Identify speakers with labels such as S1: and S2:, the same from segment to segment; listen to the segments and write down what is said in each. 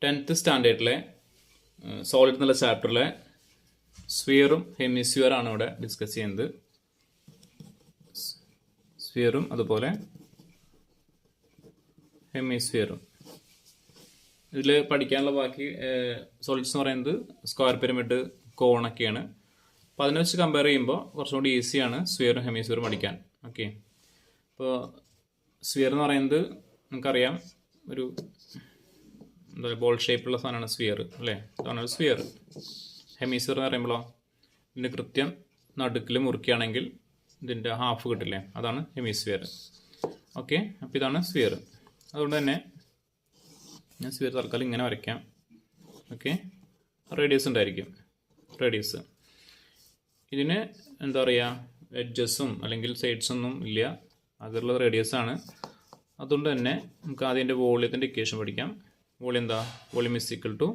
S1: 10th സ്റ്റാൻഡേർഡിലെ solid എന്നുള്ള ചാപ്റ്ററിലെ സ്ഫിയറും ഹെമിസ്ഫിയറാണ് ഇവിടെ discuss ചെയ്യുന്നത്. സ്ഫിയറും അതുപോലെ ഹെമിസ്ഫിയറും. ഇതിൽ പഠിക്കാനുള്ള ബാക്കി സോളിഡ്സ് എന്ന് പറയുന്നത് സ്ക്വയർ പിരമിഡ്, കോണൊക്കെയാണ്. അപ്പോൾ അതിനെ വെച്ച് കമ്പയർ ചെയ്യുമ്പോൾ കുറച്ചും കൂടി ഈസിയാണ് സ്ഫിയറും ഹെമിസ്ഫിയറും പഠിക്കാൻ. ഓക്കെ, അപ്പോൾ സ്ഫിയർ എന്ന് പറയുന്നത് നമുക്കറിയാം ഒരു എന്താ ബോൾ ഷേപ്പുള്ള സാധനമാണ് സ്ഫിയർ, അല്ലേ? അതാണ് ഒരു സ്ഫിയർ. ഹെമിസ്ഫിയർ എന്ന് പറയുമ്പോഴോ ഇതിൻ്റെ കൃത്യം നടുക്കിൽ മുറിക്കുകയാണെങ്കിൽ ഇതിൻ്റെ ഹാഫ് കിട്ടില്ലേ, അതാണ് ഹെമിസ്ഫിയർ. ഓക്കെ, അപ്പോൾ ഇതാണ് സ്ഫിയർ. അതുകൊണ്ട് തന്നെ ഞാൻ സ്ഫിയർ തൽക്കാലം ഇങ്ങനെ വരയ്ക്കാം. ഓക്കെ, റേഡിയസ് ഉണ്ടായിരിക്കും. റേഡിയസ് ഇതിന് എന്താ പറയുക, എഡ്ജസും അല്ലെങ്കിൽ സൈഡ്സൊന്നും ഇല്ല, അതിലുള്ള റേഡിയസ് ആണ്. അതുകൊണ്ട് തന്നെ നമുക്ക് ആദ്യം എൻ്റെ വോളിയത്തിൻ്റെ ഇക്വേഷൻ പഠിക്കാം. വോളിയം എന്താ? Volume is equal to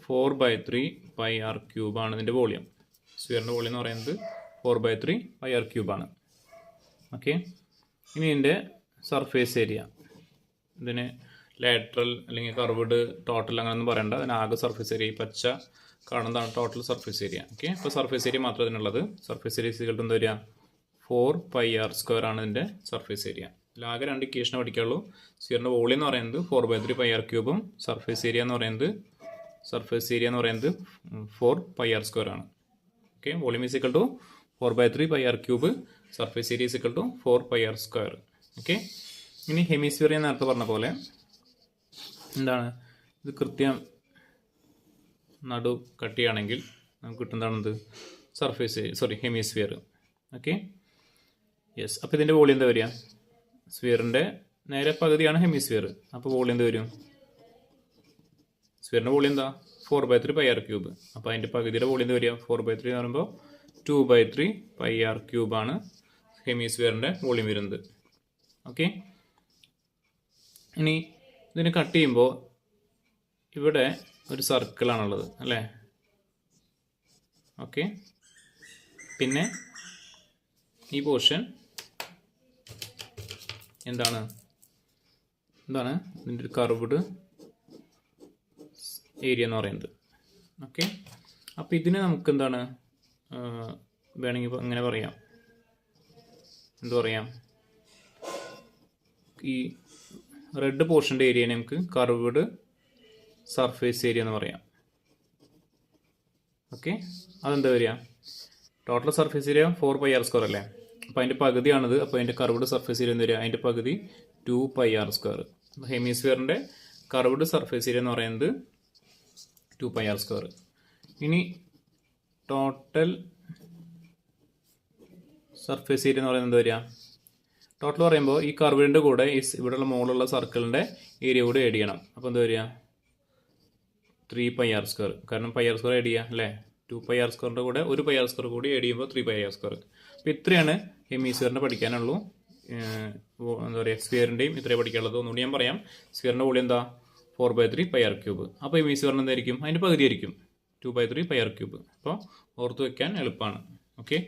S1: 4/3 πr³ ആണ് ഇതിൻ്റെ വോളിയം. സ്ഫിയറിൻ്റെ വോളിയം എന്ന് പറയുന്നത് 4/3 πr³ ആണ്. ഓക്കെ, ഇനി ഇതിൻ്റെ സർഫേസ് ഏരിയ, ഇതിന് ലാറ്ററൽ അല്ലെങ്കിൽ കർവ്ഡ് ടോട്ടൽ അങ്ങനെയൊന്നും പറയണ്ട, അതിന് ആകെ സർഫേസ് ഏരിയ പച്ച കാണുന്നതാണ് ടോട്ടൽ സർഫേസ് ഏരിയ. ഓക്കെ, അപ്പോൾ സർഫേസ് ഏരിയ മാത്രമേ ഇതിനുള്ളത്. സർഫേസ് ഏരിയ ഈക്വൽ ടു എന്താ വരിക? 4πr² ആണ് ഇതിൻ്റെ സർഫേസ് ഏരിയ. ആകെ രണ്ട് ഇക്വേഷൻ പഠിക്കാനുള്ളൂ. സ്ഫിയറിൻ്റെ വോളിയം എന്ന് പറയുന്നത് 4/3 πr³ഉം സർഫേസ് ഏരിയ എന്ന് പറയുന്നത് 4πr² ആണ്. Okay, volume is equal to 4/3 πr³, surface area is equal to 4πr². Okay, ഇനി ഹെമിസ്ഫിയർ ഞാൻ നേരത്തെ പറഞ്ഞ പോലെ എന്താണ്, ഇത് കൃത്യം നടു കട്ടിയാണെങ്കിൽ നമുക്ക് കിട്ടുന്നതാണെന്ത്? Surface hemisphere. Okay, yes. അപ്പോൾ ഇതിൻ്റെ വോളിയം എന്താ വരിക? സ്ഫിയറിൻ്റെ നേരെ പകുതിയാണ് ഹെമിസ്ഫിയർ. അപ്പോൾ വോളിയം എന്ത് വരും? സ്ഫിയറിൻ്റെ വോളിയം എന്താ? 4/3 πr³. അപ്പോൾ അതിൻ്റെ പകുതിയുടെ വോളിയം എന്ത് വരിക? 4/3 എന്ന് പറയുമ്പോൾ 2/3 πr³ ആണ് ഹെമിസ്ഫിയറിൻ്റെ വോളിയം വരുന്നത്. ഓക്കെ, ഇനി ഇതിന് കട്ട് ചെയ്യുമ്പോൾ ഇവിടെ ഒരു സർക്കിളാണുള്ളത്, അല്ലേ? ഓക്കെ, പിന്നെ ഈ പോർഷൻ എന്താണ് ഇതിൻ്റെ ഒരു കർവ്ഡ് ഏരിയ എന്ന് പറയുന്നത്. ഓക്കെ, അപ്പോൾ ഇതിന് നമുക്ക് എന്താണ് വേണമെങ്കിൽ ഇങ്ങനെ പറയാം, എന്ത് പറയാം, ഈ റെഡ് പോർഷൻ്റെ ഏരിയനെ നമുക്ക് കർവ്ഡ് സർഫേസ് ഏരിയ എന്ന് പറയാം. ഓക്കെ, അതെന്താ വരിക? ടോട്ടൽ സർഫേസ് ഏരിയ 4πr² അല്ലേ? അപ്പോൾ അതിൻ്റെ പകുതിയാണിത്. അപ്പോൾ അതിൻ്റെ കർവ്ഡ് സർഫേസ് ഏരിയ എന്ന് വരിക, അതിൻ്റെ പകുതി 2πr². ഹെമിസ്ഫിയറിൻ്റെ കർവ്ഡ് സർഫേസ് ഏരിയ എന്ന് പറയുന്നത് 2πr². ഇനി ടോട്ടൽ സർഫേസ് ഏരിയ എന്ന് പറയുന്നത് എന്താ വരിക? ടോട്ടൽ പറയുമ്പോൾ ഈ കർവിൻ്റെ കൂടെ ഇവിടെയുള്ള മുകളിലുള്ള സർക്കിളിൻ്റെ ഏരിയ കൂടെ ആഡ് ചെയ്യണം. അപ്പോൾ എന്താ വരിക? 3πr². കാരണം πr² ആഡ് ചെയ്യുക, അല്ലേ? 2πr² കൂടെ ഒരു πr² കൂടി ആഡ് ചെയ്യുമ്പോൾ 3πr². അപ്പോൾ ഇത്രയാണ് ഹെമിസ്ഫിയറിൻ്റെ പഠിക്കാനുള്ളൂ. എന്താ പറയുക, സ്ഫിയറിൻ്റെയും ഇത്രയും പഠിക്കാനുള്ളത്. ഒന്നുകൂടി ഞാൻ പറയാം. സ്ഫിയറിൻ്റെ വോളിയം എന്താ? 4/3 πr³. അപ്പോൾ ഹെമിസ്ഫിയറിന് എന്തായിരിക്കും? അതിൻ്റെ പകുതി ആയിരിക്കും, 2/3 πr³. അപ്പോൾ ഓർത്ത് വയ്ക്കാൻ എളുപ്പമാണ്. ഓക്കെ,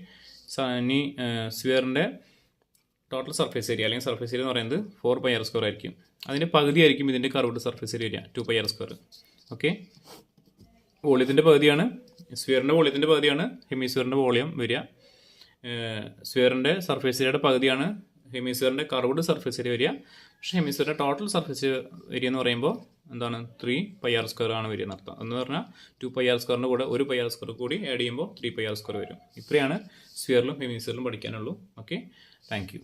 S1: ഇനി സ്ഫിയറിൻ്റെ ടോട്ടൽ സർഫേസ് ഏരിയ അല്ലെങ്കിൽ സർഫേസ് ഏരിയ എന്ന് പറയുന്നത് 4πr² ആയിരിക്കും. അതിൻ്റെ പകുതി ആയിരിക്കും ഇതിൻ്റെ curved surface area 2πr². Okay, വോളിയത്തിൻ്റെ പകുതിയാണ്, സ്ഫിയറിൻ്റെ വോളിയത്തിൻ്റെ പകുതിയാണ് ഹെമിസ്ഫിയറിൻ്റെ വോളിയം വരിക. സ്ഫിയറിൻ്റെ സർഫേസ് ഏരിയയുടെ പകുതിയാണ് ഹെമിസ്ഫിയറിൻ്റെ കർവ്ഡ് സർഫേസ് ഏരിയ വരിക. പക്ഷേ ഹെമിസ്ഫിയറിൻ്റെ ടോട്ടൽ സർഫേസ് ഏരിയ എന്ന് പറയുമ്പോൾ എന്താണ്? 3πr² ആണ് വരിക എന്നർത്ഥം. എന്ന് പറഞ്ഞാൽ 2πr² കൂടെ ഒരു πr² കൂടി ആഡ് ചെയ്യുമ്പോൾ 3πr² വരും. ഇത്രയാണ് സ്ഫിയറിലും ഹെമിസ്ഫിയറിലും പഠിക്കാനുള്ളൂ. Okay, thank U.